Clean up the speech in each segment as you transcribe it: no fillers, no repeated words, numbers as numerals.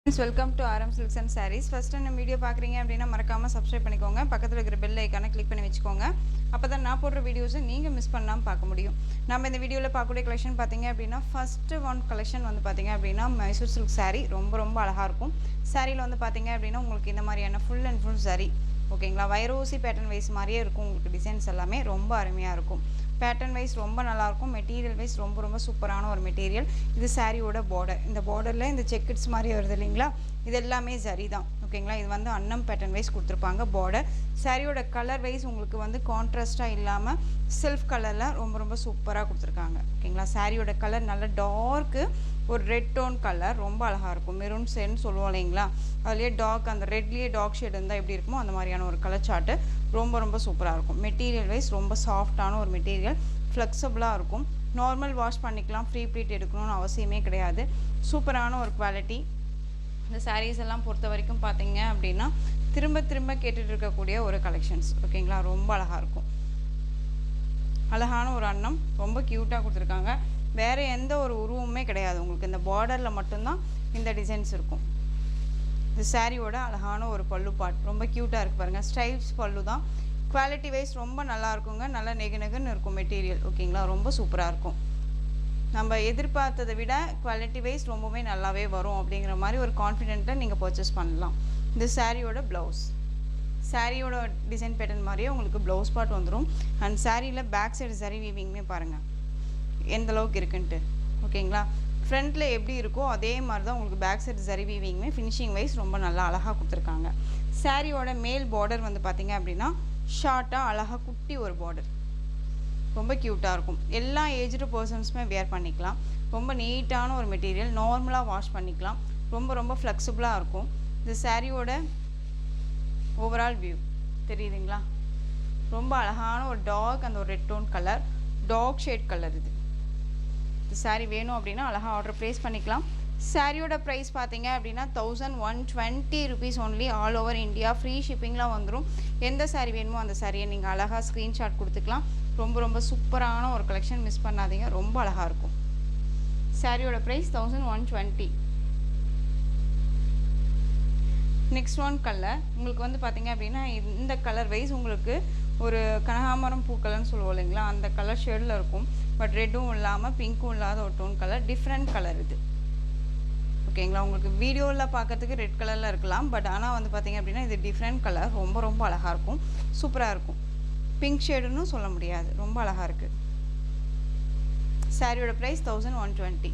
Welcome to RM Silks and Sarees. First நம்ம video பார்க்குறீங்க அப்படின்னா மறக்காமல் சப்ஸ்கிரைப் பண்ணிக்கோங்க. பக்கத்தில் இருக்கிற பெல் ஐக்கானை கிளிக் பண்ணி வச்சுக்கோங்க. அப்போ தான் நான் போடுற வீடியோஸை நீங்கள் மிஸ் பண்ணாமல் பார்க்க முடியும். நம்ம இந்த வீடியோவில் பார்க்கக்கூடிய கலெக்ஷன் பார்த்தீங்க அப்படின்னா ஃபஸ்ட்டு ஒன் கலெக்ஷன் வந்து பார்த்தீங்க அப்படின்னா மைசூர் சில்க் saree ரொம்ப அழகாக இருக்கும். சாரியில் வந்து பார்த்தீங்க அப்படின்னா உங்களுக்கு இந்த மாதிரியான ஃபுல் அண்ட் ஃபுல் saree ஓகேங்களா. வைரோசி பேட்டர்ன் வைஸ் மாதிரியே இருக்கும். உங்களுக்கு டிசைன்ஸ் எல்லாமே ரொம்ப அருமையாக இருக்கும். பேட்டர்ன் வைஸ் ரொம்ப நல்லாயிருக்கும். மெட்டீரியல் வைஸ் ரொம்ப சூப்பரான ஒரு மெட்டீரியல். இது சாரியோட பார்டர். இந்த பார்டரில் இந்த செக்கட்ஸ் மாதிரி வருது இல்லைங்களா, இது எல்லாமே சரி தான் ஓகேங்களா. இது வந்து அன்னம் பேட்டர்ன் வைஸ் கொடுத்துருப்பாங்க பார்டர். சாரியோட கலர் வைஸ் உங்களுக்கு வந்து கான்ட்ராஸ்ட்டாக இல்லாமல் செல்ஃப் கலரில் ரொம்ப சூப்பராக கொடுத்துருக்காங்க ஓகேங்களா. சாரியோட கலர் நல்ல டார்க்கு ஒரு ரெட் டோன் கலர் ரொம்ப அழகாக இருக்கும். மெரூன் ஷேட்னு சொல்லுவோம் இல்லைங்களா, அதுலேயே டார்க் அந்த ரெட்லேயே டார்க் ஷேட் இருந்தால் எப்படி இருக்குமோ அந்த மாதிரியான ஒரு கலர் சார்ட்டு ரொம்ப சூப்பராக இருக்கும். மெட்டீரியல் வைஸ் ரொம்ப சாஃப்டான ஒரு மெட்டீரியல், ஃப்ளெக்சிபிளாக இருக்கும். நார்மல் வாஷ் பண்ணிக்கலாம், ஃப்ரீ ப்ளீட் எடுக்கணும்னு அவசியமே கிடையாது. சூப்பரான ஒரு குவாலிட்டி. இந்த சாரீஸ் எல்லாம் பொறுத்த வரைக்கும் பார்த்தீங்க அப்படின்னா திரும்ப கேட்டுட்டு இருக்கக்கூடிய ஒரு கலெக்ஷன்ஸ் ஓகேங்களா. ரொம்ப அழகாக இருக்கும். அழகான ஒரு அன்னம் ரொம்ப க்யூட்டாக கொடுத்துருக்காங்க. வேறு எந்த ஒரு உருவமுமே கிடையாது. உங்களுக்கு இந்த பார்டரில் மட்டும்தான் இந்த டிசைன்ஸ் இருக்கும். இந்த சாரியோட அழகான ஒரு பல்லு பாட் ரொம்ப க்யூட்டாக இருக்குது பாருங்கள். ஸ்டைப்ஸ் பல்லு தான். குவாலிட்டி வைஸ் ரொம்ப நல்லா இருக்குங்க. நல்லா நெகுன்னு இருக்கும் மெட்டீரியல் ஓகேங்களா. ரொம்ப சூப்பராக இருக்கும். நம்ம எதிர்பார்த்ததை விட குவாலிட்டி வைஸ் ரொம்பவே நல்லாவே வரும் அப்படிங்கிற மாதிரி ஒரு கான்ஃபிடென்ட்டில் நீங்கள் பர்ச்சேஸ் பண்ணலாம். இந்த சாரியோட ப்ளவுஸ், சாரியோட டிசைன் பேட்டர்ன் மாதிரியே உங்களுக்கு ப்ளவுஸ் பார்ட் வந்துடும். அண்ட் சாரியில் பேக் சைடு சரி வீவிங்குமே பாருங்கள் எந்த அளவுக்கு இருக்குன்ட்டு ஓகேங்களா. ஃப்ரண்ட்டில் எப்படி இருக்கோ அதே மாதிரி தான் உங்களுக்கு பேக் சைடு சரி வீவிங்குமே ஃபினிஷிங் வைஸ் ரொம்ப நல்லா அழகாக கொடுத்துருக்காங்க. சாரியோட மேல் பார்டர் வந்து பார்த்திங்க அப்படின்னா ஷார்ட்டாக அழகாக குட்டி ஒரு பார்டர் ரொம்ப க்யூட்டாக இருக்கும். எல்லா ஏஜ்டு பர்சன்ஸுமே வேர் பண்ணிக்கலாம். ரொம்ப நீட்டான ஒரு மெட்டீரியல், நார்மலாக வாஷ் பண்ணிக்கலாம். ரொம்ப ஃப்ளெக்சிபிளாக இருக்கும். இந்த சாரியோட ஓவரால் வியூ தெரியுதுங்களா. ரொம்ப அழகான ஒரு டார்க் அந்த ஒரு red tone colour, dark shade colour. இது இந்த சாரீ வேணும் அப்படின்னா அழகாக ஆர்டர் ப்ளேஸ் பண்ணிக்கலாம். சாரியோட ப்ரைஸ் பார்த்தீங்க அப்படின்னா 1120 rupees only. All over India free ஷிப்பிங்லாம் வந்துடும். எந்த சாரீ வேணுமோ அந்த சாரியை நீங்கள் அழகாக ஸ்க்ரீன்ஷாட் கொடுத்துக்கலாம். ரொம்ப சூப்பரான ஒரு கலெக்ஷன், மிஸ் பண்ணாதீங்க. ரொம்ப அழகாக இருக்கும். சாரியோட ப்ரைஸ் 1120. நெக்ஸ்ட் ஒன் கலர் உங்களுக்கு வந்து பார்த்தீங்க அப்படின்னா இந்த கலர் வைஸ் உங்களுக்கு ஒரு கனகாமரம் பூக்கலர்னு சொல்லுவோம் இல்லைங்களா, அந்த கலர் ஷேடில் இருக்கும். பட் ரெட்டும் இல்லாமல் பிங்க்கும் இல்லாத ஒரு டோன் கலர், டிஃப்ரெண்ட் கலர் இது ஓகேங்களா. உங்களுக்கு வீடியோவில் பார்க்கறதுக்கு ரெட் கலரில் இருக்கலாம், பட் ஆனால் வந்து பார்த்தீங்க அப்படின்னா இது டிஃப்ரெண்ட் கலர். ரொம்ப அழகாக இருக்கும், சூப்பராக இருக்கும். பிங்க் ஷேடுன்னு சொல்ல முடியாது, ரொம்ப அழகாக இருக்குது. சாரியோட ப்ரைஸ் 1120.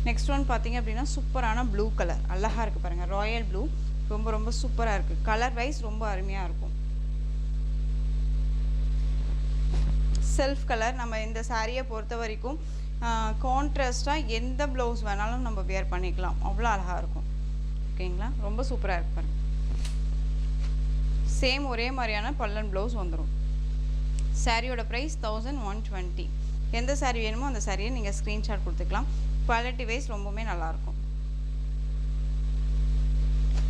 நெக்ஸ்ட் ஒன் பார்த்தீங்க அப்படின்னா சூப்பரான ப்ளூ கலர், அழகாக இருக்குது பாருங்கள். ராயல் ப்ளூ ரொம்ப சூப்பராக இருக்குது. கலர் வைஸ் ரொம்ப அருமையாக இருக்கும். Self colour. நம்ம இந்த சாரியை பொறுத்த வரைக்கும் கான்ட்ராஸ்ட்டாக எந்த ப்ளவுஸ் வேணாலும் நம்ம வேர் பண்ணிக்கலாம், அவ்வளோ அழகாக இருக்கும் ஓகேங்களா. ரொம்ப சூப்பராக இருக்கு பாருங்கள். சேம் ஒரே மாதிரியான பல்லன் ப்ளவுஸ் வந்துடும். சாரியோட ப்ரைஸ் 1120. எந்த சாரீ வேணுமோ அந்த சாரியை நீங்கள் ஸ்க்ரீன்ஷாட் கொடுத்துக்கலாம். குவாலிட்டி வைஸ் ரொம்பவுமே நல்லாயிருக்கும்.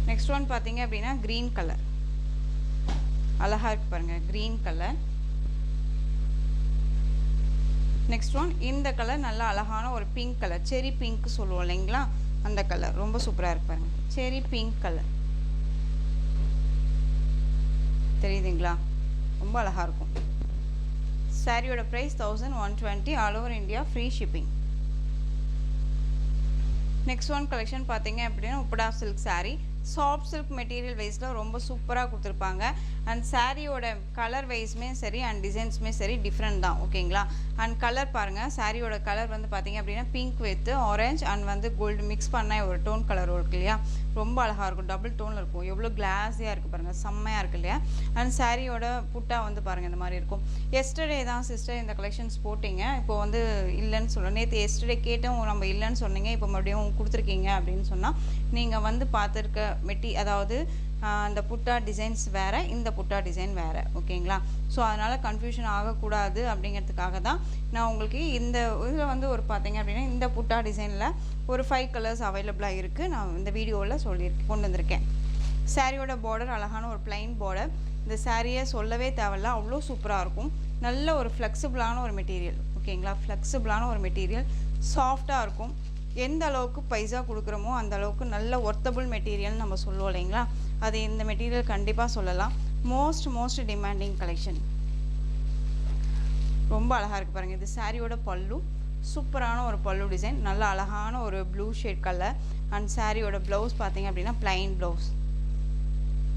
நெக்ஸ்ட் ஒன் பார்த்தீங்க அப்படின்னா க்ரீன் கலர், அழகாக இருக்கு பாருங்கள். Green colour. நெக்ஸ்ட் ஒன் இந்த கலர் நல்லா அழகான ஒரு பிங்க் கலர், செரி பிங்க் சொல்லுவோம் இல்லைங்களா, அந்த கலர் ரொம்ப சூப்பராக இருக்கு பாருங்க. செரி பிங்க் கலர் தெரியுதுங்களா, ரொம்ப அழகாக இருக்கும். சாரியோட price 1120. All over India free shipping. Next one collection பார்த்தீங்க அப்படின்னா Uppada silk sari. Soft silk material வைஸில் ரொம்ப சூப்பராக கொடுத்துருப்பாங்க. அண்ட் சாரியோட கலர் வைஸுமே சரி அண்ட் டிசைன்ஸுமே சரி டிஃப்ரெண்ட் தான் ஓகேங்களா. அண்ட் கலர் பாருங்கள். சாரியோட கலர் வந்து பார்த்திங்க அப்படின்னா பிங்க் வித் ஆரஞ்ச் அண்ட் வந்து கோல்டு மிக்ஸ் பண்ண ஒரு டோன் கலர் இருக்கு இல்லையா, ரொம்ப அழகாக இருக்கும். டபுள் டோனில் இருக்கும். எவ்வளோ கிளாஸியாக இருக்குது பாருங்கள், செம்மையாக இருக்குது இல்லையா. அண்ட் சாரியோட புட்டா வந்து பாருங்கள் இந்த மாதிரி இருக்கும். எஸ்டர்டே தான் சிஸ்டர் இந்த கலெக்ஷன்ஸ் போட்டிங்க, இப்போ வந்து இல்லைன்னு சொல்ல. நேற்று எஸ்டர்டே கேட்டோம், நம்ம இல்லைன்னு சொன்னீங்க, இப்போ மறுபடியும் கொடுத்துருக்கீங்க அப்படின்னு சொன்னால் நீங்கள் வந்து பார்த்துருக்க அதாவது அந்த புட்டா டிசைன்ஸ் வேறு, இந்த புட்டா டிசைன் வேறு ஓகேங்களா. ஸோ அதனால் கன்ஃபியூஷன் ஆகக்கூடாது அப்படிங்கிறதுக்காக தான் நான் உங்களுக்கு இந்த இதில் வந்து ஒரு பார்த்தீங்க அப்படின்னா இந்த புட்டா டிசைனில் ஒரு 5 கலர்ஸ் அவைலபிளாக இருக்குது. நான் இந்த வீடியோவில் கொண்டு வந்திருக்கேன். சாரியோட பார்டர் அழகான ஒரு பிளைன் பார்டர். இந்த சாரியை சொல்லவே தேவையில்ல, அவ்வளோ சூப்பராக இருக்கும். நல்ல ஒரு ஃப்ளெக்சிபிளான ஒரு மெட்டீரியல் ஓகேங்களா. ஃப்ளெக்சிபிளான ஒரு மெட்டீரியல், சாஃப்டாக இருக்கும். எந்த அளவுக்கு பைசா கொடுக்குறோமோ அந்த அளவுக்கு நல்ல ஒர்த்தபிள் மெட்டீரியல் நம்ம சொல்லுவோம் இல்லைங்களா, அது இந்த மெட்டீரியல் கண்டிப்பாக சொல்லலாம். Most demanding collection. ரொம்ப அழகாக இருக்குது பாருங்கள். இது சாரியோட பல்லு, சூப்பரான ஒரு பல்லு டிசைன், நல்ல அழகான ஒரு ப்ளூ ஷேட் கலர். அண்ட் சாரியோட ப்ளவுஸ் பார்த்தீங்க அப்படின்னா ப்ளைன் ப்ளவுஸ்,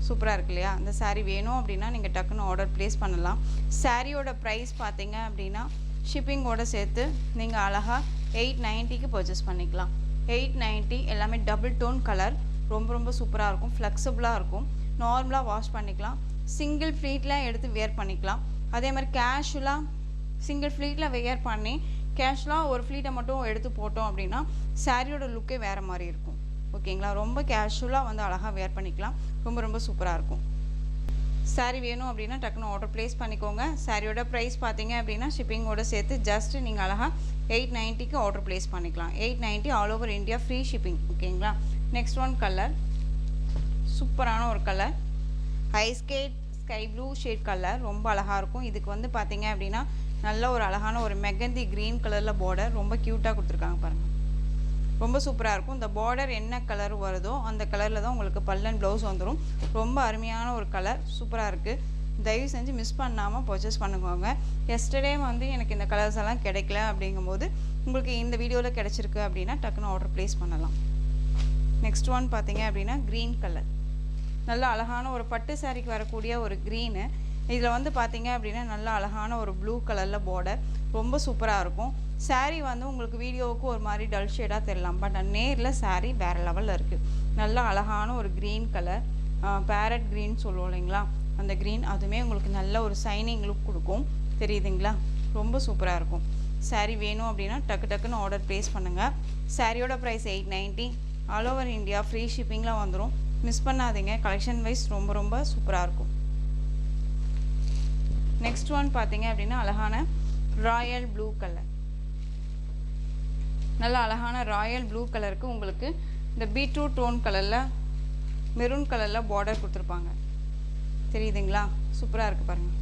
சூப்பராக இருக்கு இல்லையா. அந்த சாரீ வேணும் அப்படின்னா நீங்கள் டக்குன்னு ஆர்டர் ப்ளேஸ் பண்ணலாம். சாரியோட ப்ரைஸ் பார்த்தீங்க அப்படின்னா ஷிப்பிங்கோடு சேர்த்து நீங்கள் அழகாக 890க்கு பர்ச்சேஸ் பண்ணிக்கலாம். 890. எல்லாமே டபுள் டோன் கலர், ரொம்ப சூப்பராக இருக்கும், ஃப்ளெக்சிபிளாக இருக்கும், நார்மலாக வாஷ் பண்ணிக்கலாம், சிங்கிள் ஃப்ளீட்டில் எடுத்து வேர் பண்ணிக்கலாம். அதே மாதிரி கேஷுவலாக சிங்கிள் ஃப்ளீட்டில் வேர் பண்ணி கேஷுவலாக ஒரு ஃப்ளீட்டை மட்டும் எடுத்து போட்டோம் அப்படின்னா சாரியோட லுக்கே வேறு மாதிரி இருக்கும். ஓகேங்களா, ரொம்ப கேஷுவலாக வந்து அழகாக வேர் பண்ணிக்கலாம், ரொம்ப சூப்பராக இருக்கும். சாரீ வேணும் அப்படின்னா டக்குன்னு ஆர்டர் ப்ளேஸ் பண்ணிக்கோங்க. சாரியோட ப்ரைஸ் பார்த்தீங்க அப்படின்னா ஷிப்பிங்கோடு சேர்த்து ஜஸ்ட்டு நீங்கள் அழகாக 890க்கு ஆர்டர் ப்ளேஸ் பண்ணிக்கலாம். 890 all over India free shipping. ஓகேங்களா. நெக்ஸ்ட் ஒன் கலர், சூப்பரான ஒரு colour, sky blue shade colour, ரொம்ப அழகாக இருக்கும். இதுக்கு வந்து பார்த்தீங்க அப்படின்னா நல்ல ஒரு அழகான ஒரு மெகந்தி க்ரீன் கலரில் பார்டர், ரொம்ப க்யூட்டாக கொடுத்துருக்காங்க பாருங்கள், ரொம்ப சூப்பராக இருக்கும். இந்த பார்டர் என்ன கலர் வருதோ அந்த கலரில் தான் உங்களுக்கு பல்லன் ப்ளவுஸ் வந்துடும். ரொம்ப அருமையான ஒரு கலர், சூப்பராக இருக்குது. தயவு செஞ்சு மிஸ் பண்ணாமல் பர்ச்சேஸ் பண்ணுவாங்க. எஸ்டர்டே வந்து எனக்கு இந்த கலர்ஸ் எல்லாம் கிடைக்கல அப்படிங்கும்போது உங்களுக்கு இந்த வீடியோவில் கிடச்சிருக்கு அப்படின்னா டக்குன்னு ஆர்டர் ப்ளேஸ் பண்ணலாம். நெக்ஸ்ட் ஒன் பார்த்தீங்க அப்படின்னா க்ரீன் கலர், நல்ல அழகான ஒரு பட்டு சாரிக்கு வரக்கூடிய ஒரு க்ரீனு. இதில் வந்து பார்த்தீங்க அப்படின்னா நல்ல அழகான ஒரு ப்ளூ கலரில் பார்டர், ரொம்ப சூப்பராக இருக்கும். சாரீ வந்து உங்களுக்கு வீடியோவுக்கு ஒரு மாதிரி டல் ஷேடாக தெரியலாம், பட் நேரில் சாரீ வேறு லெவலில் இருக்குது. நல்ல அழகான ஒரு க்ரீன் கலர், பேரட் க்ரீன் சொல்லுவோம் இல்லைங்களா, அந்த க்ரீன், அதுவுமே உங்களுக்கு நல்ல ஒரு சைனிங் லுக் கொடுக்கும், தெரியுதுங்களா, ரொம்ப சூப்பராக இருக்கும். சாரீ வேணும் அப்படின்னா டக்குன்னு ஆர்டர் ப்ளேஸ் பண்ணுங்கள். சாரியோட price 890, all over India free ஷிப்பிங்கில் வந்துடும். மிஸ் பண்ணாதீங்க, கலெக்ஷன் வைஸ் ரொம்ப சூப்பராக இருக்கும். நெக்ஸ்ட் ஒன் பார்த்தீங்க அப்படின்னா அழகான ராயல் ப்ளூ கலர், நல்ல அழகான ராயல் ப்ளூ கலருக்கு உங்களுக்கு இந்த பீட்ரூட் டோன் கலரில் மெரூன் கலரில் பார்டர் கொடுத்துருப்பாங்க, தெரியுதுங்களா, சூப்பராக இருக்குது பாருங்கள்.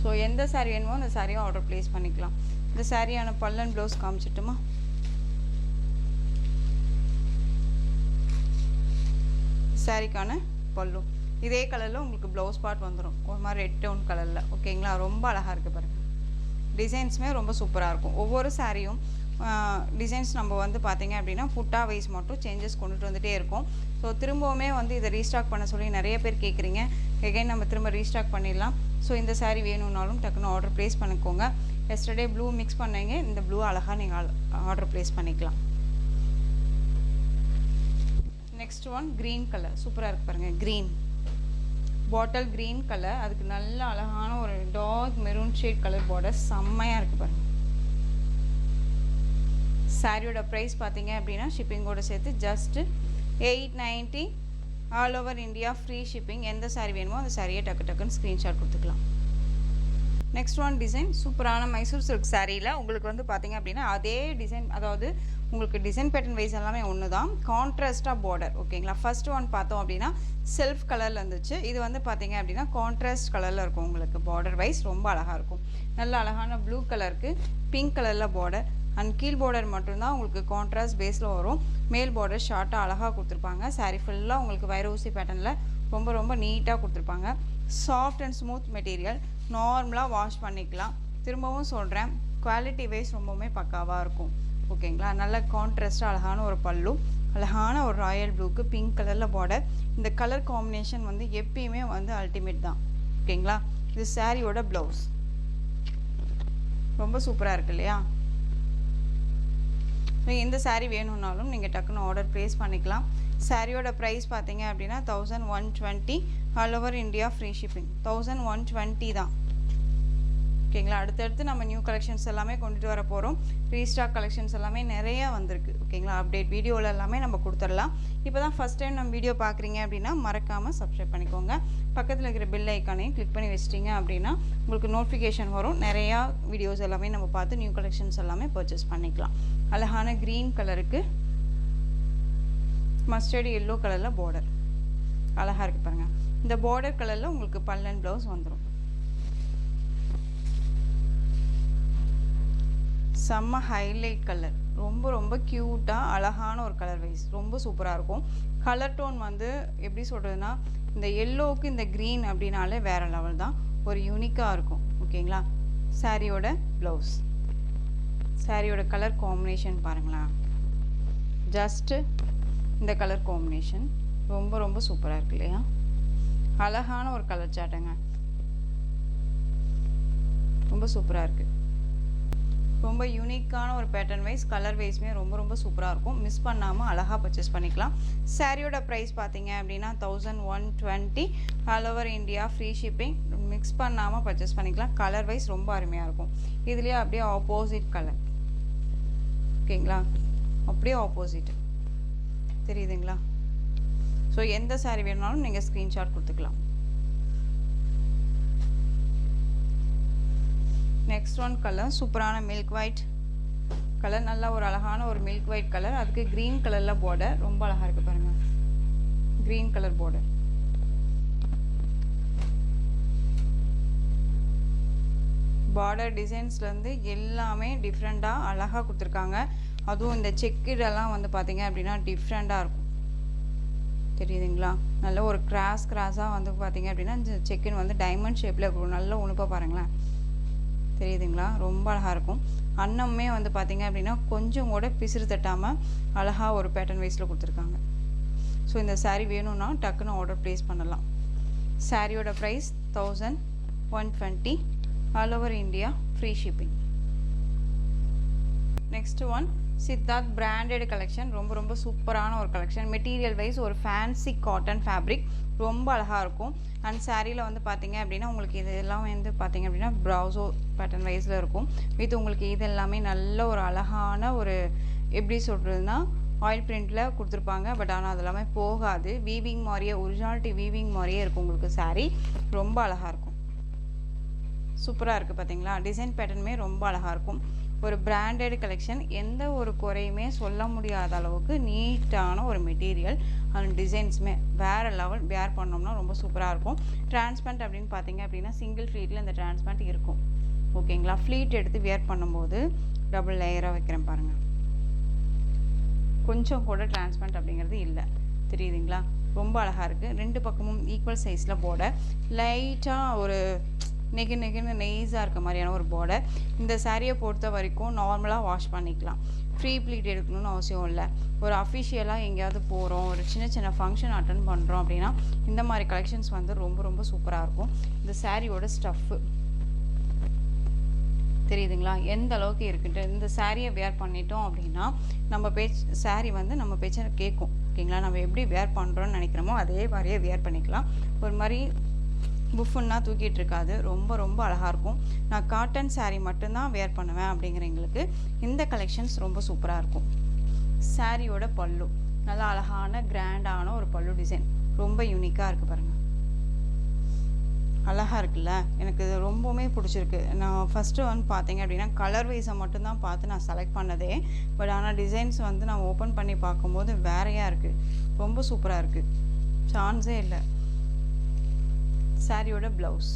ஸோ எந்த சாரீ வேணுமோ அந்த சாரியும் ஆர்டர் ப்ளேஸ் பண்ணிக்கலாம். இந்த சாரியான பல்லன் ப்ளவுஸ் காமிச்சிட்டுமா, சாரிக்கான பல்லு இதே கலரில் உங்களுக்கு ப்ளவுஸ் பார்ட் வந்துடும், ஒரு மாதிரி ரெட் டோன் கலரில். ஓகேங்களா, ரொம்ப அழகாக இருக்குது பாருங்கள். டிசைன்ஸுமே ரொம்ப சூப்பராக இருக்கும். ஒவ்வொரு சாரியும் டிசைன்ஸ் நம்ம வந்து பார்த்திங்க அப்படின்னா புட்டா வைஸ் மட்டும் சேஞ்சஸ் கொண்டுட்டு வந்துகிட்டே இருக்கும். ஸோ திரும்பவுமே வந்து இதை ரீஸ்டாக் பண்ண சொல்லி நிறைய பேர் கேட்குறீங்க. எகைன் நம்ம திரும்ப ரீஸ்டாக் பண்ணிடலாம். ஸோ இந்த சாரீ வேணும்னாலும் டக்குன்னு ஆர்டர் ப்ளேஸ் பண்ணிக்கோங்க. எஸ்டர்டே ப்ளூ மிக்ஸ் பண்ணீங்க, இந்த ப்ளூ அழகாக நீங்கள் ஆர்டர் ப்ளேஸ் பண்ணிக்கலாம். நெக்ஸ்ட் ஒன் க்ரீன் கலர், சூப்பராக இருக்குது பாருங்கள். க்ரீன் பாட்டில் க்ரீன் கலர், அதுக்கு நல்ல அழகான ஒரு dark maroon shade colour border, செம்மையாக இருக்குது பாருங்கள். சாரியோட ப்ரைஸ் பார்த்தீங்க அப்படின்னா ஷிப்பிங்கோடு சேர்த்து just 890, all over India free shipping. எந்த சாரீ வேணுமோ அந்த சாரியை டக்குன்னு ஸ்க்ரீன்ஷாட் கொடுத்துக்கலாம். நெக்ஸ்ட் ஒன் டிசைன், சூப்பரான மைசூர் சில்க் சாரியில் உங்களுக்கு வந்து பார்த்திங்க அப்படின்னா அதே டிசைன், அதாவது உங்களுக்கு டிசைன் பேட்டர்ன் வைஸ் எல்லாமே ஒன்று தான், கான்ட்ராஸ்ட்டாக பார்டர். ஓகேங்களா, ஃபர்ஸ்ட் ஒன் பார்த்தோம் அப்படின்னா செல்ஃப் கலரில் இருந்துச்சு, இது வந்து பார்த்திங்க அப்படின்னா கான்ட்ராஸ்ட் கலரில் இருக்கும். உங்களுக்கு பார்டர் வைஸ் ரொம்ப அழகாக இருக்கும். நல்ல அழகான ப்ளூ கலருக்கு பிங்க் கலரில் பார்டர், அண்ட் கீழ் பார்டர் மட்டும்தான் உங்களுக்கு கான்ட்ராஸ்ட் பேஸில் வரும். மேல் பார்டர் ஷார்ட்டாக அழகாக கொடுத்துருப்பாங்க. சாரீ ஃபுல்லாக உங்களுக்கு வைரூசி பேட்டர்னில் ரொம்ப நீட்டாக கொடுத்துருப்பாங்க. சாஃப்ட் அண்ட் ஸ்மூத் மெட்டீரியல், நார்மலாக வாஷ் பண்ணிக்கலாம். திரும்பவும் சொல்கிறேன், குவாலிட்டி வைஸ் ரொம்பவுமே பக்காவாக இருக்கும். ஓகேங்களா, நல்ல கான்ட்ராஸ்ட்டாக அழகான ஒரு பல்லு, அழகான ஒரு ராயல் ப்ளூக்கு பிங்க் கலரில் பார்டர். இந்த கலர் காம்பினேஷன் வந்து எப்பயுமே வந்து அல்டிமேட் தான். ஓகேங்களா, இது சாரியோட ப்ளவுஸ், ரொம்ப சூப்பராக இருக்கு இல்லையா. எந்த சாரீ வேணும்னாலும் நீங்கள் டக்குன்னு ஆர்டர் ப்ளேஸ் பண்ணிக்கலாம். சாரியோட ப்ரைஸ் பார்த்தீங்க அப்படின்னா 1120, all over India free shipping. 1120 தான். ஓகேங்களா, அடுத்தடுத்து நம்ம நியூ கலெக்ஷன்ஸ் எல்லாமே கொண்டுட்டு வர போகிறோம். ரீஸ்டாக் கலெக்ஷன்ஸ் எல்லாமே நிறையா வந்திருக்கு. ஓகேங்களா, அப்டேட் வீடியோவில் எல்லாமே நம்ம கொடுத்துடலாம். இப்போ தான் ஃபஸ்ட் டைம் நம்ம வீடியோ பார்க்குறீங்க அப்படின்னா மறக்காமல் சப்ஸ்கிரைப் பண்ணிக்கோங்க. பக்கத்தில் இருக்கிற பெல் ஐக்கானையும் கிளிக் பண்ணி வச்சிட்டிங்க அப்படின்னா உங்களுக்கு நோட்டிஃபிகேஷன் வரும். நிறையா வீடியோஸ் எல்லாமே நம்ம பார்த்து நியூ கலெக்ஷன்ஸ் எல்லாமே பர்ச்சேஸ் பண்ணிக்கலாம். அழகான க்ரீன் கலருக்கு மஸ்டர்டு எல்லோ கலரில் பார்டர் அழகாக இருக்குது பாருங்கள். இந்த பார்டர் கலரில் உங்களுக்கு பல்லன் ப்ளவுஸ் வந்துடும். செம்ம ஹைலைட் கலர், ரொம்ப ரொம்ப க்யூட்டாக அழகான ஒரு கலர் வைஸ் ரொம்ப சூப்பராக இருக்கும். கலர் டோன் வந்து எப்படி சொல்கிறதுனா, இந்த எல்லோவுக்கு இந்த க்ரீன் அப்படின்னாலே வேறு லெவல் தான், ஒரு யூனிக்காக இருக்கும். ஓகேங்களா. சாரியோட ப்ளவுஸ், சாரியோட கலர் காம்பினேஷன் பாருங்களேன். ஜஸ்ட்டு இந்த கலர் காம்பினேஷன் ரொம்ப ரொம்ப சூப்பராக இருக்கு இல்லையா. அழகான ஒரு கலர் சாட்டுங்க, ரொம்ப சூப்பராக இருக்குது. ரொம்ப யூனிக்கான ஒரு பேட்டர்ன் வைஸ் கலர் வைஸ்மே ரொம்ப ரொம்ப சூப்பராக இருக்கும். மிஸ் பண்ணாமல் அழகாக பர்ச்சேஸ் பண்ணிக்கலாம். சாரியோட ப்ரைஸ் பார்த்தீங்க அப்படின்னா 1120, all over India free shipping. Mix பண்ணாமல் பர்ச்சேஸ் பண்ணிக்கலாம். கலர் வைஸ் ரொம்ப அருமையாக இருக்கும். இதுலேயே அப்படியே ஆப்போசிட் கலர். ஓகேங்களா, அப்படியே ஆப்போசிட் தெரியுதுங்களா. ஸோ எந்த சாரீ வேணுனாலும் நீங்கள் ஸ்க்ரீன்ஷாட் கொடுத்துக்கலாம். நெக்ஸ்ட் ஒன் கலர் சூப்பரான மில்க் ஒயிட் கலர், நல்லா ஒரு அழகான ஒரு மில்க் ஒயிட் கலர். அதுக்கு க்ரீன் கலரில் பார்டர் ரொம்ப அழகாக இருக்குது பாருங்கள். க்ரீன் கலர் பார்டர், பார்டர் டிசைன்ஸ்லேருந்து எல்லாமே டிஃப்ரெண்ட்டாக அழகாக கொடுத்துருக்காங்க. அதுவும் இந்த செக்குடெல்லாம் வந்து பார்த்திங்க அப்படின்னா டிஃப்ரெண்ட்டாக இருக்கும். தெரியுதுங்களா, நல்ல ஒரு கிராஸாக வந்து பார்த்திங்க அப்படின்னா இந்த செக்குன்னு வந்து டைமண்ட் ஷேப்பில் இருக்கும். நல்ல உணுப்பாக பாருங்களேன், தெரியுதுங்களா, ரொம்ப அழகாக இருக்கும். அன்னமே வந்து பார்த்திங்க அப்படின்னா கொஞ்சம் கூட பிசிறு தட்டாமல் அழகாக ஒரு பேட்டர்ன் வைஸில் கொடுத்துருக்காங்க. ஸோ இந்த சாரீ வேணும்னா டக்குன்னு ஆர்டர் ப்ளேஸ் பண்ணலாம். சாரியோட price 1120, all over India free shipping. Next one Siddharth branded collection, ரொம்ப ரொம்ப சூப்பரான ஒரு கலெக்ஷன். மெட்டீரியல் வைஸ் ஒரு ஃபேன்சி காட்டன் ஃபேப்ரிக், ரொம்ப அழகாக இருக்கும். அண்ட் சாரியில் வந்து பார்த்திங்க அப்படின்னா உங்களுக்கு இது எல்லாம் வந்து பார்த்திங்க அப்படின்னா ப்ரௌசோ பேட்டர்ன் வைஸில் இருக்கும். வித் உங்களுக்கு இது எல்லாமே நல்ல ஒரு அழகான ஒரு எப்படி சொல்கிறதுனா ஆயில் பிரிண்டில் கொடுத்துருப்பாங்க. பட் ஆனால் அது எல்லாமே போகாது, வீவிங் மாதிரியே ஒரிஜினாலிட்டி வீவிங் மாதிரியே இருக்கும். உங்களுக்கு சாரீ ரொம்ப அழகாக இருக்கும், சூப்பராக இருக்குது பார்த்தீங்களா. டிசைன் பேட்டர்னுமே ரொம்ப அழகாக இருக்கும். ஒரு பிராண்டட் கலெக்ஷன், எந்த ஒரு குறையுமே சொல்ல முடியாத அளவுக்கு நீட்டான ஒரு மெட்டீரியல் அண்ட் டிசைன்ஸுமே வேறு லெவல். வேர் பண்ணோம்னா ரொம்ப சூப்பராக இருக்கும். டிரான்ஸ்பரண்ட் அப்படின்னு பார்த்தீங்க அப்படின்னா சிங்கிள் ஃப்ளீட்டில் இந்த டிரான்ஸ்பரண்ட் இருக்கும். ஓகேங்களா, ஃப்ளீட் எடுத்து வேர் பண்ணும்போது டபுள் லேயராக வைக்கிறேன் பாருங்கள், கொஞ்சம் கூட டிரான்ஸ்பரண்ட் அப்படிங்கிறது இல்லை. தெரியுதுங்களா, ரொம்ப அழகாக இருக்குது. ரெண்டு பக்கமும் ஈக்குவல் சைஸில் பார்டர், லைட்டாக ஒரு நெகுன்னு நெய்ஸாக இருக்க மாதிரியான ஒரு பார்டர். இந்த சாரியை பொறுத்த வரைக்கும் நார்மலாக வாஷ் பண்ணிக்கலாம், ஃப்ரீ ப்ளீட் எடுக்கணும்னு அவசியம் இல்லை. ஒரு அஃபிஷியலாக எங்கேயாவது போகிறோம், ஒரு சின்ன ஃபங்க்ஷன் அட்டன் பண்ணுறோம் அப்படின்னா இந்த மாதிரி கலெக்ஷன்ஸ் வந்து ரொம்ப ரொம்ப சூப்பராக இருக்கும். இந்த சாரியோட ஸ்டஃப்பு தெரியுதுங்களா எந்த அளவுக்கு இருக்குன்ட்டு. இந்த சாரியை வேர் பண்ணிட்டோம் அப்படின்னா நம்ம சாரீ வந்து நம்ம பேச்சை கேட்கும். ஓகேங்களா, நம்ம எப்படி வேர் பண்ணுறோன்னு நினைக்கிறோமோ அதே மாதிரியே வேர் பண்ணிக்கலாம். ஒரு மாதிரி புஃபுன்னா தூக்கிட்டு இருக்காது, ரொம்ப ரொம்ப அழகாக இருக்கும். நான் காட்டன் சாரீ மட்டும்தான் வேர் பண்ணுவேன் அப்படிங்கிறவங்களுக்கு இந்த கலெக்ஷன்ஸ் ரொம்ப சூப்பராக இருக்கும். சாரியோட பல்லு நல்லா அழகான கிராண்டான ஒரு பல்லு டிசைன், ரொம்ப யூனிக்காக இருக்குது பாருங்கள், அழகாக இருக்குல்ல. எனக்கு இது ரொம்பவுமே பிடிச்சிருக்கு. நான் ஃபஸ்ட்டு வந்து பார்த்தீங்க அப்படின்னா கலர் வைஸை மட்டும்தான் பார்த்து நான் செலக்ட் பண்ணதே. பட் ஆனால் டிசைன்ஸ் வந்து நான் ஓப்பன் பண்ணி பார்க்கும்போது வேறையாக இருக்குது, ரொம்ப சூப்பராக இருக்குது, சான்ஸே இல்லை. சாரியோட ப்ளவுஸ்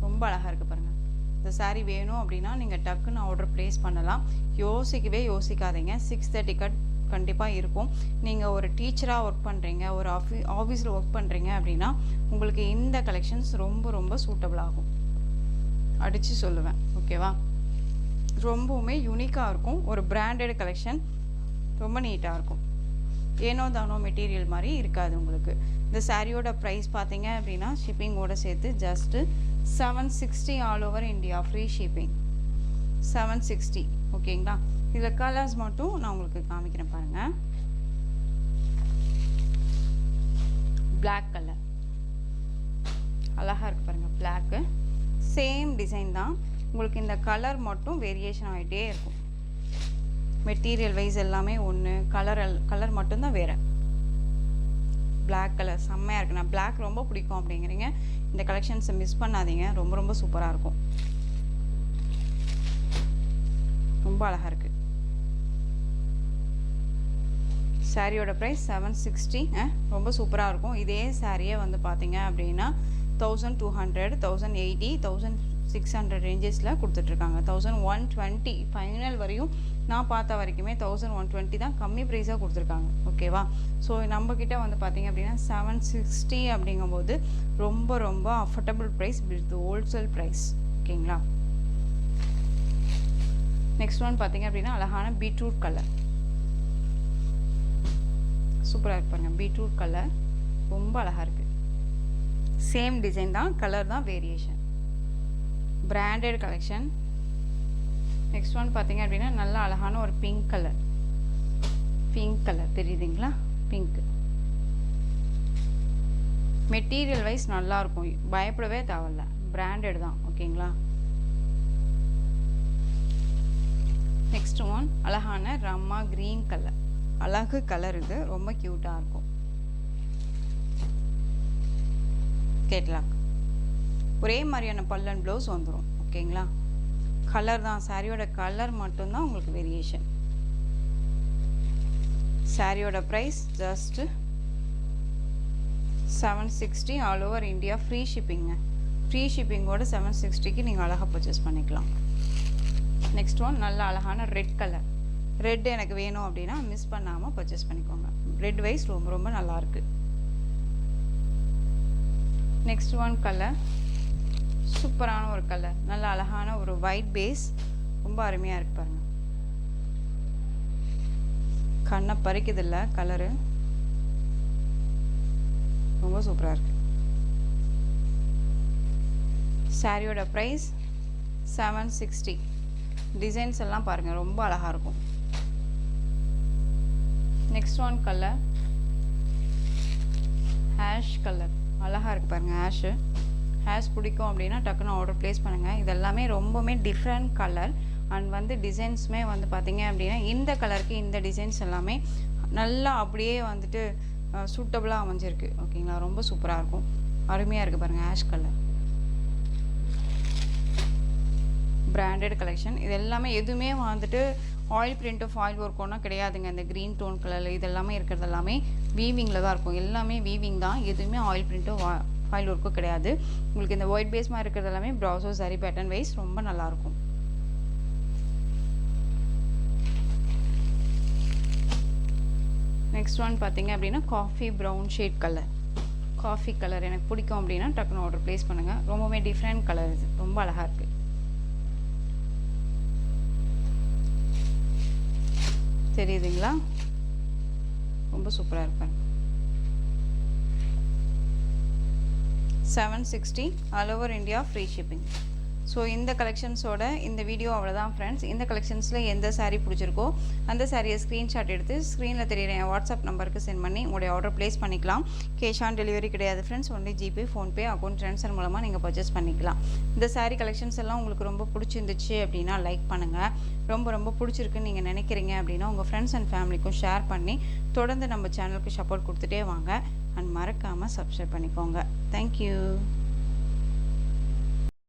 ரொம்ப அழகாக இருக்குது பாருங்கள். இந்த சாரீ வேணும் அப்படின்னா நீங்கள் டக்குன்னு ஆர்டர் ப்ளேஸ் பண்ணலாம். யோசிக்காதீங்க. 6:30 கண்டிப்பாக இருக்கும். நீங்கள் ஒரு டீச்சராக ஒர்க் பண்ணுறீங்க, ஒரு ஆஃபீஸில் ஒர்க் பண்ணுறீங்க அப்படின்னா உங்களுக்கு இந்த கலெக்ஷன்ஸ் ரொம்ப ரொம்ப சூட்டபிள் ஆகும், அடித்து சொல்லுவேன். ஓகேவா, ரொம்பவுமே யூனிக்காக இருக்கும். ஒரு பிராண்டட் கலெக்ஷன், ரொம்ப நீட்டாக இருக்கும். ஏனோ தானோ மெட்டீரியல் மாதிரி இருக்காது உங்களுக்கு. இந்த சாரியோட ப்ரைஸ் பார்த்தீங்க அப்படின்னா ஷிப்பிங்கோட சேர்த்து just 760 all over India free shipping. 760. ஓகேங்களா, இதில் கலர்ஸ் மட்டும் நான் உங்களுக்கு காமிக்கிறேன் பாருங்கள். பிளாக் கலர் அழகாக இருக்குது பாருங்கள், பிளாக்கு சேம் டிசைன் தான். உங்களுக்கு இந்த கலர் மட்டும் வேரியேஷன் ஆகிட்டே இருக்கும். மெட்டீரியல் வைஸ் எல்லாமே ஒன்று, கலர் மட்டும்தான் வேறு. பிளாக் கலர் செம்மையாக இருக்குது. நான் பிளாக் ரொம்ப பிடிக்கும் அப்படிங்கிறீங்க, இந்த கலெக்ஷன்ஸை மிஸ் பண்ணாதீங்க, ரொம்ப ரொம்ப சூப்பராக இருக்கும், ரொம்ப அழகாக இருக்குது. சாரியோட ப்ரைஸ் 760. ரொம்ப சூப்பராக இருக்கும். இதே சாரியை வந்து பார்த்தீங்க அப்படின்னா 1200, 1080, 1600 ரேஞ்சஸில் கொடுத்துட்ருக்காங்க. 1120 ஃபைனல் வரையும் நான் பார்த்த வரைக்குமே 1120 தான் கம்மி ப்ரைஸாக கொடுத்துருக்காங்க. ஓகேவா? ஸோ நம்மக்கிட்ட வந்து பார்த்தீங்க அப்படின்னா 760 அப்படிங்கும்போது ரொம்ப ரொம்ப affordable price with wholesale price. ஓகேங்களா? நெக்ஸ்ட் ஒன் பார்த்தீங்க அப்படின்னா அழகான பீட்ரூட் கலர். சூப்பராக இருப்பாருங்க. பீட்ரூட் கலர் ரொம்ப அழகாக இருக்குது. சேம் டிசைன் தான், கலர் தான் variation. Branded collection. Next one பார்த்தீங்க அப்படின்னா நல்ல அழகான ஒரு பிங்க் கலர். பிங்க் கலர் தெரியுதுங்களா? பிங்க். மெட்டீரியல் வைஸ் நல்லாயிருக்கும், பயப்படவே தேவையில்ல. பிராண்டட் தான். ஓகேங்களா? நெக்ஸ்ட் ஒன் அழகான ரம்மா க்ரீன் கலர். அழகு கலர், இது ரொம்ப க்யூட்டாக இருக்கும். கேட்லாக். ஒரே மாதிரியான பல்லன் ப்ளவுஸ் வந்துடும். ஓகேங்களா? கலர் தான், சாரியோட கலர் மட்டும்தான் உங்களுக்கு வேரியேஷன். சாரியோட price just 760 all over India. Free ஷிப்பிங்க. ஃப்ரீ ஷிப்பிங்கோட 760க்கு நீங்கள் அழகாக பர்ச்சேஸ் பண்ணிக்கலாம். நெக்ஸ்ட் ஒன் நல்ல அழகான ரெட் கலர். ரெட் எனக்கு வேணும் அப்படின்னா மிஸ் பண்ணாமல் பர்ச்சேஸ் பண்ணிக்கோங்க. ரெட் வைஸ் ரொம்ப ரொம்ப நல்லாயிருக்கு. நெக்ஸ்ட் ஒன் கலர் சூப்பரான ஒரு கலர். நல்ல அழகான ஒரு ஒயிட் பேஸ், ரொம்ப அருமையாக இருக்கு பாருங்க. கண்ணை பறிக்குதில்ல கலரு, ரொம்ப சூப்பராக இருக்கு. சாரியோட ப்ரைஸ் 760. டிசைன்ஸ் எல்லாம் பாருங்கள், ரொம்ப அழகாக இருக்கும். Next one colour hash colour. அழகாக இருக்குது பாருங்கள். ஹேஷ் பிடிக்கும் அப்படின்னா டக்குன்னு ஆர்டர் ப்ளேஸ் பண்ணுங்கள். இதெல்லாமே ரொம்பவுமே டிஃப்ரெண்ட் கலர் அண்ட் வந்து டிசைன்ஸுமே வந்து பார்த்தீங்க அப்படின்னா இந்த கலருக்கு இந்த டிசைன்ஸ் எல்லாமே நல்லா அப்படியே வந்துட்டு சூட்டபுளாக அமைஞ்சிருக்கு. ஓகேங்களா? ரொம்ப சூப்பராக இருக்கும், அருமையாக இருக்குது பாருங்கள். Hash colour branded collection. இது எல்லாமே எதுவுமே வந்துட்டு ஆயில் பிரிண்ட்டு ஃபாயில் ஒர்க் ஒன்றும் கிடையாதுங்க. இந்த க்ரீன் டோன் கலரில் இது எல்லாமே இருக்கிறது எல்லாமே வீவிங்கில் தான் இருக்கும். எல்லாமே வீவிங் தான், எதுவுமே ஆயில் பிரிண்ட்டோ ஃபாயில் ஒர்க்கும் கிடையாது. உங்களுக்கு இந்த ஒயிட் பேஸ் மாதிரி இருக்கிறது எல்லாமே ப்ரௌசோ சாரி பேட்டர்ன் வைஸ் ரொம்ப நல்லாயிருக்கும். நெக்ஸ்ட் ஒன் பார்த்தீங்க அப்படின்னா coffee brown shade colour. Coffee colour எனக்கு பிடிக்கும் அப்படின்னா டக்குன்னு ஆர்டர் ப்ளேஸ் பண்ணுங்கள். ரொம்பவே டிஃப்ரெண்ட் கலர், இது ரொம்ப அழகாக இருக்குது. தெரியுதுங்களா? ரொம்ப சூப்பராக இருப்பேன். 760 all over India free shipping. So இந்த கலெக்ஷன்ஸோட இந்த வீடியோ அவ்வளோதான் ஃப்ரெண்ட்ஸ். இந்த கலெக்ஷன்ஸில் எந்த சாரீ பிடிச்சிருக்கோ அந்த சாரியை ஸ்க்ரீன்ஷாட் எடுத்து ஸ்க்ரீனில் தெரியுற என் வாட்ஸ்அப் நம்பருக்கு சென்ட் பண்ணி உங்களுடைய ஆர்டர் ப்ளேஸ் பண்ணிக்கலாம். கேஷ் ஆன் டெலிவரி கிடையாது friends, only GPay, PhonePe, account transfer மூலமாக நீங்கள் பர்ச்சேஸ் பண்ணிக்கலாம். இந்த சாரீ கலெக்ஷன்ஸ் எல்லாம் உங்களுக்கு ரொம்ப பிடிச்சிருந்துச்சு அப்படின்னா லைக் பண்ணுங்கள். ரொம்ப ரொம்ப பிடிச்சிருக்குன்னு நீங்கள் நினைக்கிறீங்க அப்படின்னா உங்கள் ஃப்ரெண்ட்ஸ் அண்ட் ஃபேமிலிக்கும் ஷேர் பண்ணி தொடர்ந்து நம்ம சேனலுக்கு சப்போர்ட் கொடுத்துட்டே வாங்க. அண்ட் மறக்காமல் சப்ஸ்கிரைப் பண்ணிக்கோங்க. தேங்க்யூ.